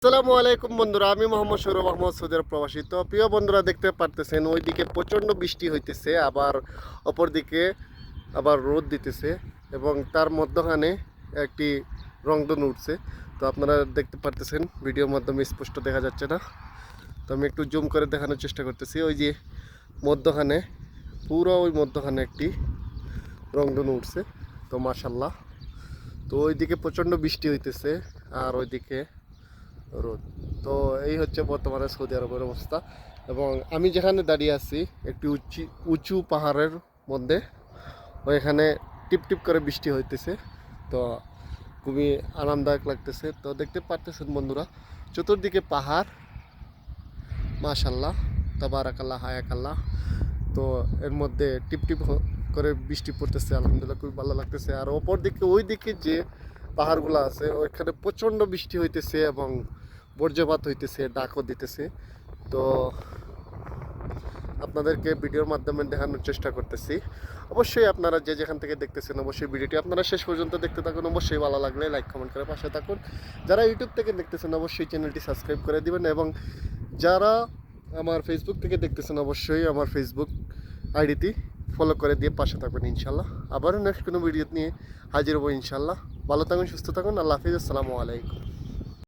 আসসালামু আলাইকুম বন্ধুরা, আমি মোহাম্মদ সৌরভ আহমদ, সৌদি আরব প্রবাসী। তো প্রিয় বন্ধুরা, দেখতে পারতেছেন ওইদিকে প্রচণ্ড বৃষ্টি হইতেছে, আবার অপরদিকে আবার রোদ দিতেছে এবং তার মধ্যখানে একটি রংধনু উঠছে। তো আপনারা দেখতে পারতেছেন, ভিডিওর মাধ্যমে স্পষ্ট দেখা যাচ্ছে না, তো আমি একটু জুম করে দেখানোর চেষ্টা করতেছি। ওই যে মধ্যখানে, পুরো ওই মধ্যখানে একটি রংধনু উঠছে। তো মাশাল্লাহ, তো ওইদিকে প্রচণ্ড বৃষ্টি হইতেছে আর ওইদিকে রোদ। তো এই হচ্ছে বর্তমানে সৌদি আরবের অবস্থা। এবং আমি যেখানে দাঁড়িয়ে আছি একটি উঁচু পাহাড়ের মধ্যে, ওইখানে টিপ টিপ করে বৃষ্টি হইতেছে। তো খুবই আরামদায়ক লাগতেছে। তো দেখতে পারতেছেন বন্ধুরা, চতুর্দিকে পাহাড়, মাশাল্লাহ, তাবারাকাল্লাহ, হায়াকাল্লাহ। তো এর মধ্যে টিপ টিপ করে বৃষ্টি পড়তেছে, আলহামদুলিল্লাহ খুবই ভালো লাগতেছে। আর অপর দিকে ওই দিকে যে পাহাড়গুলো আছে ওইখানে প্রচণ্ড বৃষ্টি হইতেছে এবং বজ্রপাত হইতেছে, ডাকও দিতেছে। তো আপনাদেরকে ভিডিওর মাধ্যমে দেখানোর চেষ্টা করতেছি। অবশ্যই আপনারা যে যেখান থেকে দেখতেছেন, অবশ্যই ভিডিওটি আপনারা শেষ পর্যন্ত দেখতে থাকুন। অবশ্যই ভালো লাগলে লাইক কমেন্ট করে পাশে থাকুন। যারা ইউটিউব থেকে দেখতেছেন অবশ্যই চ্যানেলটি সাবস্ক্রাইব করে দিবেন, এবং যারা আমার ফেসবুক থেকে দেখতেছেন অবশ্যই আমার ফেসবুক আইডিটি ফলো করে দিয়ে পাশে থাকবেন ইনশাল্লাহ। আবারও নেক্সট কোনো ভিডিও নিয়ে হাজির হবো ইনশাল্লাহ। ভালো থাকুন, সুস্থ থাকুন, আল্লাহ হাফিজ, আসসালামু আলাইকুম।